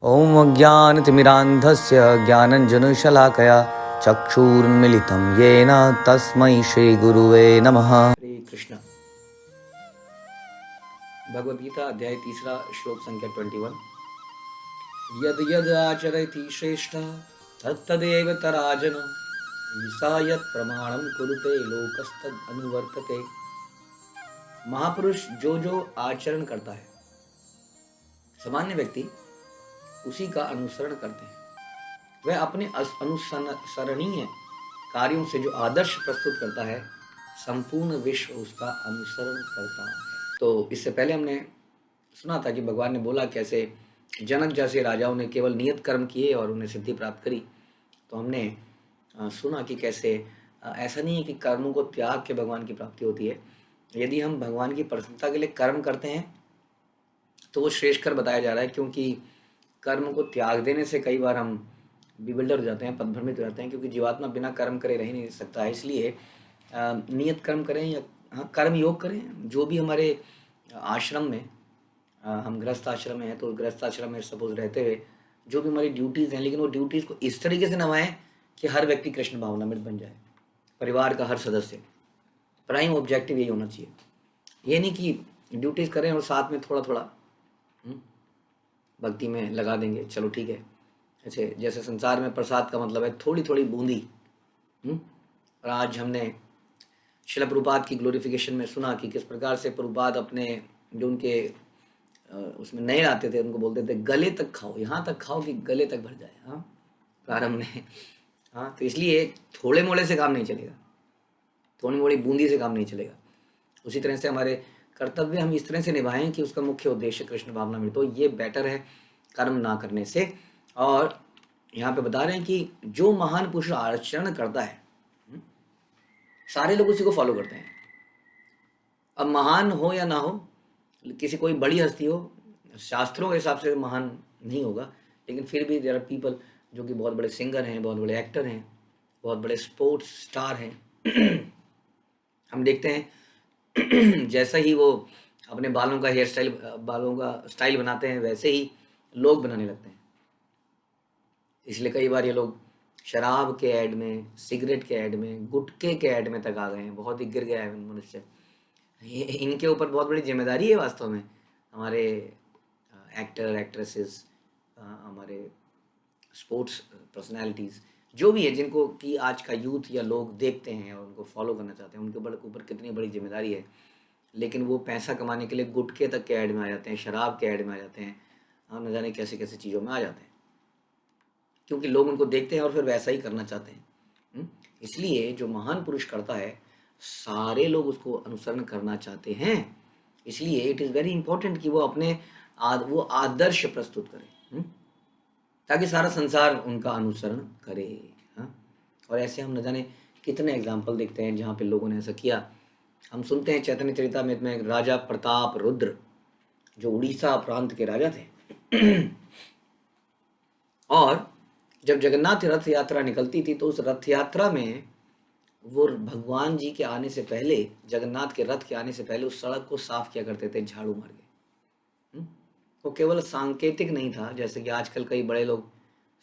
ॐ अज्ञानतिमिरान्धस्य ज्ञानञ्जनशलाकया चक्षुरुन्मिलितं येन तस्मै श्रीगुरुवे नमः। हरे कृष्ण। भगवद गीता अध्याय 3 श्लोक संख्या 21। यद यद आचरति श्रेष्ठ तत्तदेव तराजन ईसा यत् प्रमाणं कुरुते लोकस्तद अनुवर्तते। महापुरुष जो आचरण करता है, सामान्य व्यक्ति उसी का अनुसरण करते हैं। वह अपने अनुसरणीय कार्यों से जो आदर्श प्रस्तुत करता है, संपूर्ण विश्व उसका अनुसरण करता है। तो इससे पहले हमने सुना था कि भगवान ने बोला कैसे जनक जैसे राजाओं ने केवल नियत कर्म किए और उन्हें सिद्धि प्राप्त करी। तो हमने सुना कि कैसे ऐसा नहीं है कि कर्मों को त्याग के भगवान की प्राप्ति होती है। यदि हम भगवान की प्रसन्नता के लिए कर्म करते हैं तो वो श्रेष्ठकर बताया जा रहा है, क्योंकि कर्म को त्याग देने से कई बार हम बिगड़र हो जाते हैं, पदभ्रमित हो जाते हैं, क्योंकि जीवात्मा बिना कर्म करे रह ही नहीं सकता है। इसलिए नियत कर्म करें या कर्म योग करें। जो भी हमारे आश्रम में, हम गृहस्थ आश्रम में हैं तो गृहस्थ आश्रम में सपोज रहते हुए जो भी हमारी ड्यूटीज़ हैं, लेकिन वो ड्यूटीज़ को इस तरीके से निभाएं कि हर व्यक्ति कृष्ण भावनामृत बन जाए। परिवार का हर सदस्य, प्राइम ऑब्जेक्टिव यही होना चाहिए। ये नहीं कि ड्यूटीज़ करें और साथ में थोड़ा थोड़ा भक्ति में लगा देंगे, चलो ठीक है। ऐसे जैसे संसार में प्रसाद का मतलब है थोड़ी थोड़ी बूंदी। और आज हमने श्रील प्रभुपाद की ग्लोरिफिकेशन में सुना कि किस प्रकार से प्रभुपाद अपने जो उनके उसमें नए आते थे उनको बोलते थे गले तक खाओ, यहाँ तक खाओ कि गले तक भर जाए। हाँ, प्रारंभ में। हाँ, तो इसलिए थोड़े मोड़े से काम नहीं चलेगा, थोड़ी मोड़ी बूंदी से काम नहीं चलेगा। उसी तरह से हमारे कर्तव्य हम इस तरह से निभाएं कि उसका मुख्य उद्देश्य कृष्ण भावना में, तो ये बेटर है कर्म ना करने से। और यहाँ पे बता रहे हैं कि जो महान पुरुष आचरण करता है, सारे लोग उसी को फॉलो करते हैं। अब महान हो या ना हो, किसी कोई बड़ी हस्ती हो, शास्त्रों के हिसाब से महान नहीं होगा, लेकिन फिर भी देयर आर पीपल जो कि बहुत बड़े सिंगर हैं, बहुत बड़े एक्टर हैं, बहुत बड़े स्पोर्ट्स स्टार हैं। हम देखते हैं जैसा ही वो अपने बालों का हेयर स्टाइल, बालों का स्टाइल बनाते हैं, वैसे ही लोग बनाने लगते हैं। इसलिए कई बार ये लोग शराब के ऐड में, सिगरेट के ऐड में, गुटखे के ऐड में तक आ गए हैं। बहुत ही गिर गया है मनुष्य। इनके ऊपर बहुत बड़ी जिम्मेदारी है वास्तव में, हमारे एक्टर एक्ट्रेसेस, हमारे स्पोर्ट्स पर्सनालिटीज़ जो भी है, जिनको कि आज का यूथ या लोग देखते हैं और उनको फॉलो करना चाहते हैं, उनके ऊपर कितनी बड़ी जिम्मेदारी है। लेकिन वो पैसा कमाने के लिए गुटखे तक के ऐड में आ जाते हैं, शराब के ऐड में आ जाते हैं, न जाने कैसे कैसे चीज़ों में आ जाते हैं, क्योंकि लोग उनको देखते हैं और फिर वैसा ही करना चाहते हैं। इसलिए जो महान पुरुष करता है, सारे लोग उसको अनुसरण करना चाहते हैं। इसलिए इट इज़ वेरी इंपॉर्टेंट कि वो अपने वो आदर्श प्रस्तुत करें, ताकि सारा संसार उनका अनुसरण करे। हाँ, और ऐसे हम न जाने कितने एग्जाम्पल देखते हैं जहाँ पे लोगों ने ऐसा किया। हम सुनते हैं चैतन्य चरितामृत में राजा प्रताप रुद्र, जो उड़ीसा प्रांत के राजा थे, और जब जगन्नाथ रथ यात्रा निकलती थी तो उस रथ यात्रा में वो भगवान जी के आने से पहले, जगन्नाथ के रथ के आने से पहले उस सड़क को साफ किया करते थे झाड़ू मार के। वो केवल सांकेतिक नहीं था, जैसे कि आजकल कई बड़े लोग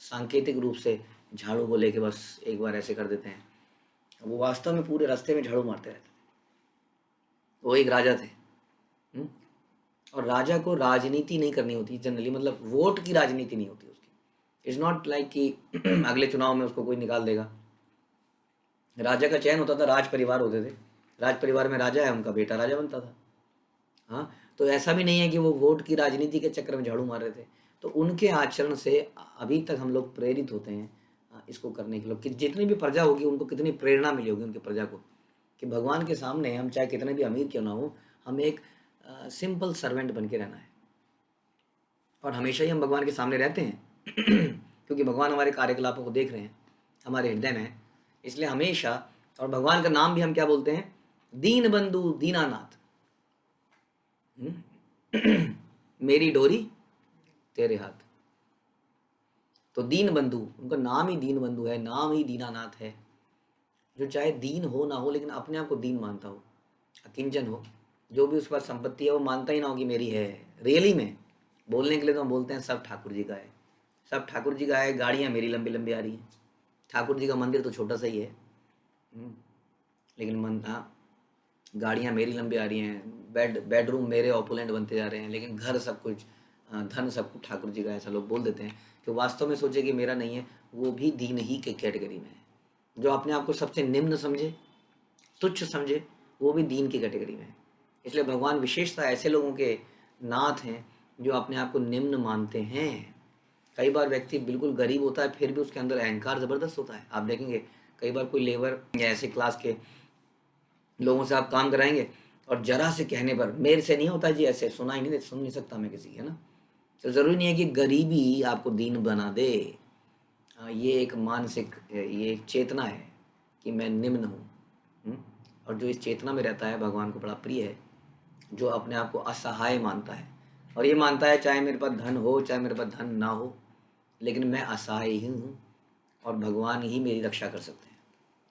सांकेतिक रूप से झाड़ू को लेके बस एक बार ऐसे कर देते हैं। वो वास्तव में पूरे रास्ते में झाड़ू मारते रहते थे। वो एक राजा थे। और राजा को राजनीति नहीं करनी होती जनरली, मतलब वोट की राजनीति नहीं होती उसकी। इट्स नॉट लाइक कि अगले चुनाव में उसको कोई निकाल देगा। राजा का चयन होता था, राज परिवार होते थे, राज परिवार में राजा है, उनका बेटा राजा बनता था। हाँ, तो ऐसा भी नहीं है कि वो वोट की राजनीति के चक्कर में झाड़ू मार रहे थे। तो उनके आचरण से अभी तक हम लोग प्रेरित होते हैं इसको करने के लिए, कि जितनी भी प्रजा होगी उनको कितनी प्रेरणा मिली होगी उनकी प्रजा को, कि भगवान के सामने हम चाहे कितने भी अमीर क्यों ना हो, हमें एक सिंपल सर्वेंट बन के रहना है। और हमेशा ही हम भगवान के सामने रहते हैं क्योंकि भगवान हमारे कार्यकलापों को देख रहे हैं, हमारे हृदय में है। इसलिए हमेशा, और भगवान का नाम भी हम क्या बोलते हैं, दीन बंधु दीनानाथ। मेरी डोरी तेरे हाथ। तो दीन बंधु, उनका नाम ही दीन बंधु है, नाम ही दीनानाथ है। जो चाहे दीन हो ना हो, लेकिन अपने आप को दीन मानता हो, अकिंचन हो, जो भी उस पर संपत्ति है वो मानता ही ना हो कि मेरी है। रियली में बोलने के लिए तो हम बोलते हैं सब ठाकुर जी का है, सब ठाकुर जी का है, गाड़ियाँ मेरी लंबी लंबी आ रही हैं। ठाकुर जी का मंदिर तो छोटा सा ही है, लेकिन गाड़ियाँ मेरी लंबी आ रही हैं, बेडरूम मेरे ऑपुलेंट बनते जा रहे हैं, लेकिन घर सब कुछ, धन सब कुछ ठाकुर जी का, ऐसा लोग बोल देते हैं। कि वास्तव में सोचे कि मेरा नहीं है, वो भी दीन ही के कैटेगरी में है। जो अपने आप को सबसे निम्न समझे, तुच्छ समझे, वो भी दीन की कैटेगरी में है। इसलिए भगवान विशेषता ऐसे लोगों के नाथ हैं जो अपने आप को निम्न मानते हैं। कई बार व्यक्ति बिल्कुल गरीब होता है, फिर भी उसके अंदर अहंकार ज़बरदस्त होता है। आप देखेंगे कई बार कोई लेबर या ऐसे क्लास के लोगों से आप काम कराएंगे, और जरा से कहने पर, मेरे से नहीं होता जी ऐसे, सुन नहीं सकता मैं किसी की, है ना। तो ज़रूरी नहीं है कि गरीबी आपको दीन बना दे। ये एक मानसिक, ये एक चेतना है कि मैं निम्न हूँ। और जो इस चेतना में रहता है, भगवान को बड़ा प्रिय है। जो अपने आप को असहाय मानता है, और ये मानता है चाहे मेरे पास धन हो चाहे मेरे पास धन ना हो, लेकिन मैं असहाय ही हूँ और भगवान ही मेरी रक्षा कर सकते हैं,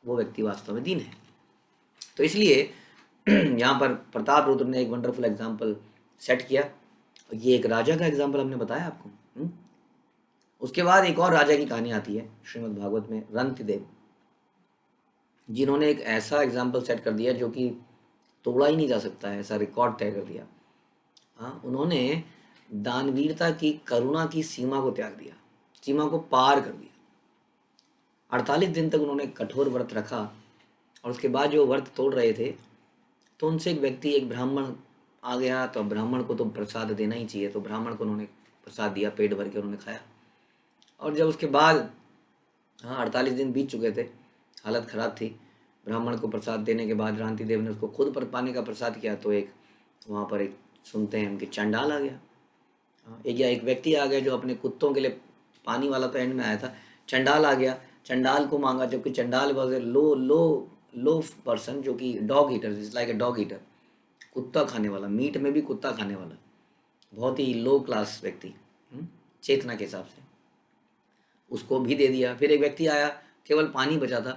वो व्यक्ति वास्तव में दीन है। तो इसलिए यहाँ पर प्रताप रुद्र ने एक वंडरफुल एग्जाम्पल सेट किया। ये एक राजा का एग्जाम्पल हमने बताया आपको। उसके बाद एक और राजा की कहानी आती है श्रीमद् भागवत में, रंतिदेव, जिन्होंने एक ऐसा एग्जाम्पल सेट कर दिया जो कि तोड़ा ही नहीं जा सकता है, ऐसा रिकॉर्ड तय कर दिया। हाँ, उन्होंने दानवीरता की, करुणा की सीमा को त्याग दिया, सीमा को पार कर दिया। 48 दिन तक उन्होंने कठोर व्रत रखा, और उसके बाद जो व्रत तोड़ रहे थे, तो उनसे एक व्यक्ति, एक ब्राह्मण आ गया। तो ब्राह्मण को तो प्रसाद देना ही चाहिए, तो ब्राह्मण को उन्होंने प्रसाद दिया, पेट भर के उन्होंने खाया। और जब उसके बाद, हाँ, 48 दिन बीत चुके थे, हालत ख़राब थी, ब्राह्मण को प्रसाद देने के बाद रांति देव ने उसको खुद पर पाने का प्रसाद किया, तो एक वहाँ पर एक सुनते हैं कि चंडाल आ गया। एक व्यक्ति आ गया जो अपने कुत्तों के लिए, पानी वाला तो एंड में आया था, चंडाल आ गया, चंडाल को मांगा, जबकि चंडाल वॉज ए लो पर्सन, जो कि dog eater, is like a dog eater, कुत्ता खाने वाला, मीट में भी कुत्ता खाने वाला, बहुत ही लो क्लास व्यक्ति चेतना के हिसाब से, उसको भी दे दिया। फिर एक व्यक्ति आया, केवल पानी बचा था,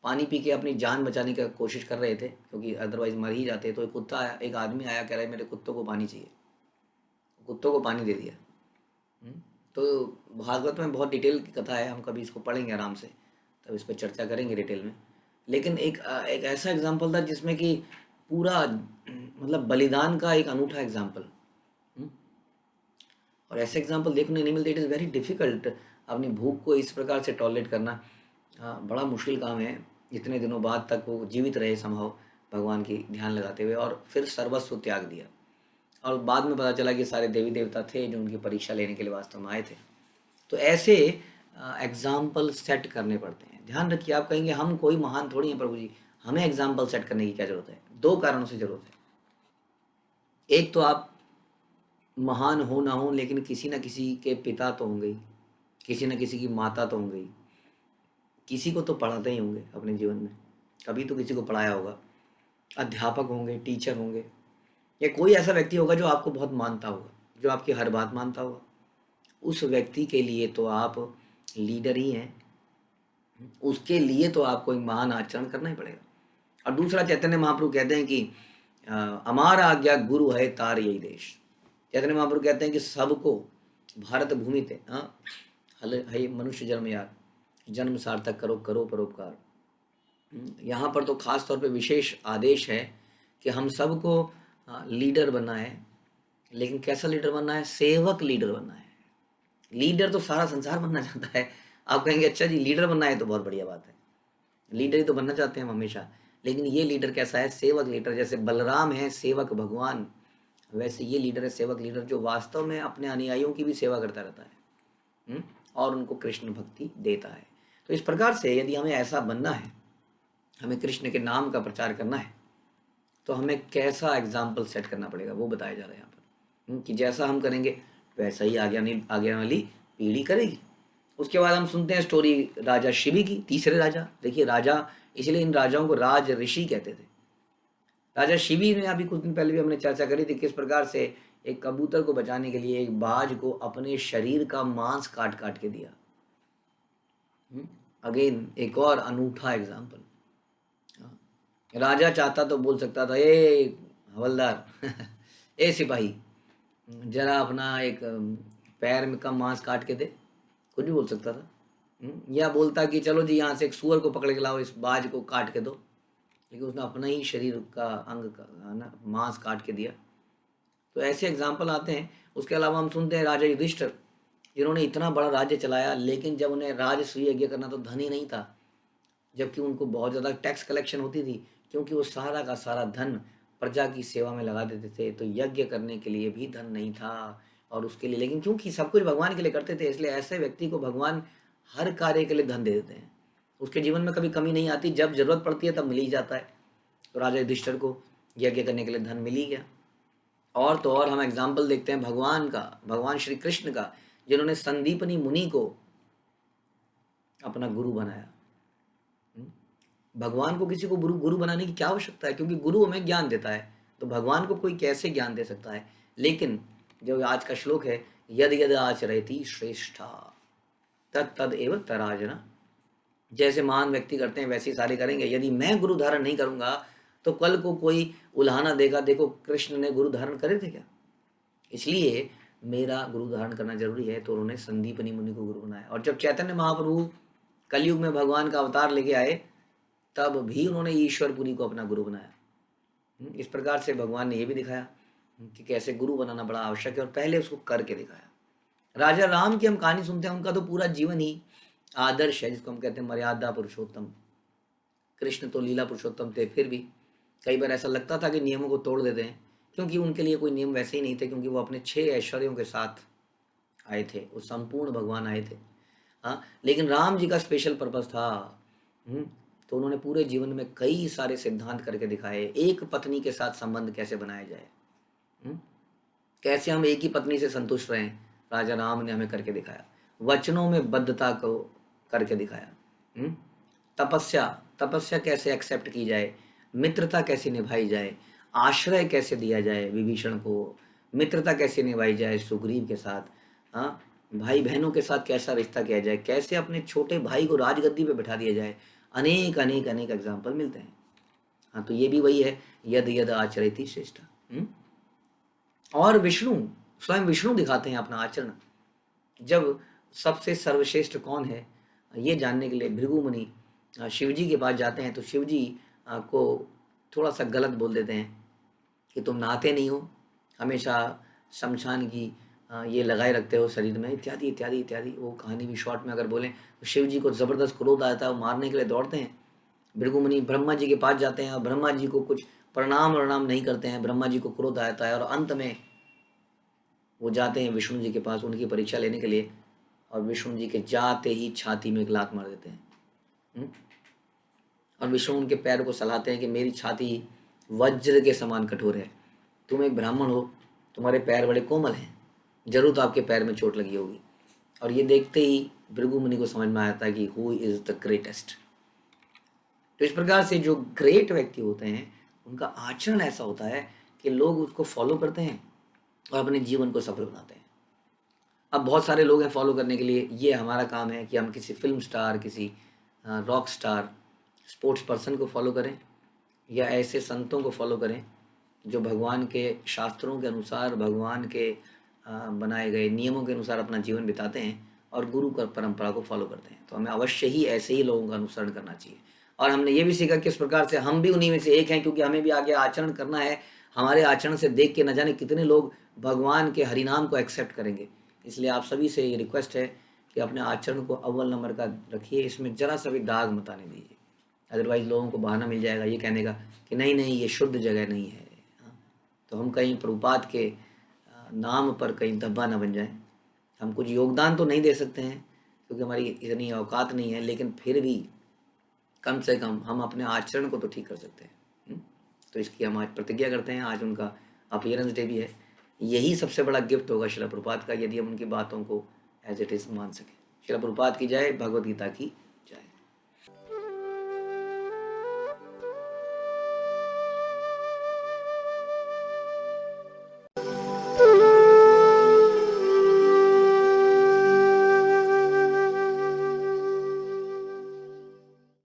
पानी पी के अपनी जान बचाने की कोशिश कर रहे थे, क्योंकि अदरवाइज मर ही जाते। तो एक कुत्ता आया, एक आदमी आया, कह रहा है मेरे कुत्तों को पानी चाहिए, कुत्तों को पानी दे दिया। तो भागवत में बहुत डिटेल की कथा है, हम कभी इसको पढ़ेंगे आराम से, तब इस पर चर्चा करेंगे डिटेल में। लेकिन एक ऐसा एग्जाम्पल था जिसमें कि पूरा मतलब बलिदान का एक अनूठा एग्जाम्पल, और ऐसे एग्जाम्पल देखने नहीं मिलते। इट इज़ वेरी डिफ़िकल्ट अपनी भूख को इस प्रकार से टॉलरेट करना, बड़ा मुश्किल काम है। इतने दिनों बाद तक वो जीवित रहे संभव, भगवान की ध्यान लगाते हुए, और फिर सर्वस्व त्याग दिया। और बाद में पता चला कि सारे देवी देवता थे जो उनकी परीक्षा लेने के लिए वास्तव में आए थे। तो ऐसे एग्जाम्पल सेट करने पड़ते हैं। ध्यान रखिए, आप कहेंगे हम कोई महान थोड़ी हैं प्रभु जी, हमें एग्जाम्पल सेट करने की क्या ज़रूरत है? 2 कारणों से ज़रूरत है। एक तो आप महान हो ना हो, लेकिन किसी न किसी के पिता तो होंगे ही, किसी न किसी की माता तो होंगे ही, किसी को तो पढ़ाते ही होंगे अपने जीवन में, कभी तो किसी को पढ़ाया होगा। अध्यापक होंगे, टीचर होंगे, या कोई ऐसा व्यक्ति होगा जो आपको बहुत मानता होगा, जो आपकी हर बात मानता होगा। उस व्यक्ति के लिए तो आप लीडर ही हैं, उसके लिए तो आपको एक महान आचरण करना ही पड़ेगा। और दूसरा, चैतन्य महाप्रभु कहते हैं कि अमार आज्ञा गुरु है तार यही देश। चैतन्य महाप्रभु कहते हैं कि सबको भारत भूमि थे, हल है मनुष्य जन्म यार, जन्म सार्थक करो, करो परोपकार। यहाँ पर तो खास तौर पे विशेष आदेश है कि हम सबको लीडर बनना है, लेकिन कैसा लीडर बनना है? सेवक लीडर बनना है। लीडर तो सारा संसार बनना चाहता है। आप कहेंगे अच्छा जी लीडर बनना है तो बहुत बढ़िया बात है, लीडर ही तो बनना चाहते हैं हम हमेशा, लेकिन ये लीडर कैसा है? सेवक लीडर। जैसे बलराम है सेवक भगवान, वैसे ये लीडर है सेवक लीडर, जो वास्तव में अपने अनुयायियों की भी सेवा करता रहता है और उनको कृष्ण भक्ति देता है। तो इस प्रकार से यदि हमें ऐसा बनना है, हमें कृष्ण के नाम का प्रचार करना है, तो हमें कैसा एग्जाम्पल सेट करना पड़ेगा, वो बताया जा रहा है यहाँ पर, कि जैसा हम करेंगे वैसा ही आगे वाली पीढ़ी करेगी। उसके बाद हम सुनते हैं स्टोरी राजा शिवी की, तीसरे राजा। देखिए राजा, इसलिए इन राजाओं को राज ऋषि कहते थे। राजा शिवी ने, अभी कुछ दिन पहले भी हमने चर्चा करी थी, किस प्रकार से एक कबूतर को बचाने के लिए एक बाज को अपने शरीर का मांस काट काट के दिया। अगेन एक और अनूठा एग्जाम्पल। राजा चाहता तो बोल सकता था, ए हवलदार ए सिपाही, जरा अपना एक पैर में का मांस काट के दे, कुछ भी बोल सकता था। या बोलता कि चलो जी यहाँ से एक सूअर को पकड़ के लाओ, इस बाज को काट के दो, लेकिन उसने अपना ही शरीर का अंग का ना मांस काट के दिया। तो ऐसे एग्जाम्पल आते हैं। उसके अलावा हम सुनते हैं राजा युधिष्ठिर, जिन्होंने इतना बड़ा राज्य चलाया, लेकिन जब उन्हें राजसूय यज्ञ करना तो धन ही नहीं था, जबकि उनको बहुत ज़्यादा टैक्स कलेक्शन होती थी, क्योंकि वो सारा का सारा धन प्रजा की सेवा में लगा देते थे। तो यज्ञ करने के लिए भी धन नहीं था, और उसके लिए, लेकिन क्योंकि सब कुछ भगवान के लिए करते थे, इसलिए ऐसे व्यक्ति को भगवान हर कार्य के लिए धन दे देते हैं। उसके जीवन में कभी कमी नहीं आती, जब जरूरत पड़ती है तब मिल ही जाता है। तो राजा युधिष्ठिर को यज्ञ करने के लिए धन मिल ही गया। और तो और हम एग्जाम्पल देखते हैं भगवान का, भगवान श्री कृष्ण का, जिन्होंने संदीपनी मुनि को अपना गुरु बनाया। भगवान को किसी को गुरु गुरु बनाने की क्या आवश्यकता है, क्योंकि गुरु हमें ज्ञान देता है, तो भगवान को कोई कैसे ज्ञान दे सकता है। लेकिन जो आज का श्लोक है, यद यद आचरति श्रेष्ठा तद तद एव तराजना, जैसे महान व्यक्ति करते हैं वैसे ही सारे करेंगे। यदि मैं गुरु धारण नहीं करूंगा तो कल को कोई उल्हाना देगा, देखो कृष्ण ने गुरु धारण करे थे क्या, इसलिए मेरा गुरु धारण करना जरूरी है। तो उन्होंने संदीपनी मुनि को गुरु बनाया। और जब चैतन्य महाप्रभु कलयुग में भगवान का अवतार लेके आए, तब भी उन्होंने ईश्वरपुरी को अपना गुरु बनाया। इस प्रकार से भगवान ने ये भी दिखाया कि कैसे गुरु बनाना बड़ा आवश्यक है, और पहले उसको करके दिखाया। राजा राम की हम कहानी सुनते हैं, उनका तो पूरा जीवन ही आदर्श है, जिसको हम कहते हैं मर्यादा पुरुषोत्तम। कृष्ण तो लीला पुरुषोत्तम थे, फिर भी कई बार ऐसा लगता था कि नियमों को तोड़ देते हैं, क्योंकि उनके लिए कोई नियम वैसे ही नहीं थे, क्योंकि वो अपने 6 ऐश्वर्यों के साथ आए थे, वो संपूर्ण भगवान आए थे। हाँ, लेकिन राम जी का स्पेशल पर्पस था। तो उन्होंने पूरे जीवन में कई सारे सिद्धांत करके दिखाए। एक पत्नी के साथ संबंध कैसे बनाया जाए, कैसे हम एक ही पत्नी से संतुष्ट रहें, राजा राम ने हमें करके दिखाया। वचनों में बद्धता को करके दिखाया। तपस्या तपस्या कैसे एक्सेप्ट की जाए, मित्रता कैसे निभाई जाए, आश्रय कैसे दिया जाए विभीषण को, मित्रता कैसे निभाई जाए सुग्रीव के साथ, हाँ, भाई बहनों के साथ कैसा रिश्ता किया जाए, कैसे अपने छोटे भाई को राजगद्दी पे बिठा दिया जाए। अनेक अनेक अनेक एग्जाम्पल मिलते हैं। हाँ, तो ये भी वही है, यद यद आचरति श्रेष्ठ। और विष्णु, स्वयं विष्णु दिखाते हैं अपना आचरण। जब सबसे सर्वश्रेष्ठ कौन है ये जानने के लिए भृगु मुनि शिव जी के पास जाते हैं, तो शिव जी को थोड़ा सा गलत बोल देते हैं कि तुम नहाते नहीं हो, हमेशा शमशान की ये लगाए रखते हो शरीर में, इत्यादि इत्यादि इत्यादि। वो कहानी भी शॉर्ट में अगर बोलें तो शिव जी को ज़बरदस्त क्रोध आता है, वो मारने के लिए दौड़ते हैं। भृगु मुनि ब्रह्मा जी के पास जाते हैं, और ब्रह्मा जी को कुछ प्रणाम नहीं करते हैं, ब्रह्मा जी को क्रोध आता है, और अंत में वो जाते हैं विष्णु जी के पास उनकी परीक्षा लेने के लिए, और विष्णु जी के जाते ही छाती में एक लात मार देते हैं। और विष्णु उनके पैर को सहलाते हैं कि मेरी छाती वज्र के समान कठोर है, तुम एक ब्राह्मण हो, तुम्हारे पैर बड़े कोमल हैं, जरूर तो आपके पैर में चोट लगी होगी। और ये देखते ही भृगु मुनि को समझ में आता है कि हु इज द ग्रेटेस्ट। तो इस प्रकार से जो ग्रेट व्यक्ति होते हैं उनका आचरण ऐसा होता है कि लोग उसको फॉलो करते हैं और अपने जीवन को सफल बनाते हैं। अब बहुत सारे लोग हैं फॉलो करने के लिए, ये हमारा काम है कि हम किसी फिल्म स्टार, किसी रॉक स्टार, स्पोर्ट्स पर्सन को फॉलो करें, या ऐसे संतों को फॉलो करें जो भगवान के शास्त्रों के अनुसार, भगवान के बनाए गए नियमों के अनुसार अपना जीवन बिताते हैं और गुरु का परंपरा को फॉलो करते हैं। तो हमें अवश्य ही ऐसे ही लोगों का अनुसरण करना चाहिए। और हमने ये भी सीखा किस प्रकार से हम भी उन्हीं में से एक हैं, क्योंकि हमें भी आगे आचरण करना है। हमारे आचरण से देख के न जाने कितने लोग भगवान के हरिनाम को एक्सेप्ट करेंगे। इसलिए आप सभी से ये रिक्वेस्ट है कि अपने आचरण को अव्वल नंबर का रखिए, इसमें जरा सा भी दाग मत आने दीजिए, अदरवाइज लोगों को बहाना मिल जाएगा ये कहने का कि नहीं नहीं ये शुद्ध जगह नहीं है। तो हम कहीं प्रभुपाद के नाम पर कहीं धब्बा न बन जाए। हम कुछ योगदान तो नहीं दे सकते हैं क्योंकि हमारी इतनी औकात नहीं है, लेकिन फिर भी कम से कम हम अपने आचरण को तो ठीक कर सकते हैं। तो इसकी हम आज प्रतिज्ञा करते हैं। आज उनका अपीयरेंस डे भी है। यही सबसे बड़ा गिफ्ट होगा शिला प्रभुपाद का, यदि हम उनकी बातों को एज इट इज़ मान सकें। शिला प्रभुपाद की जय, भगवद गीता की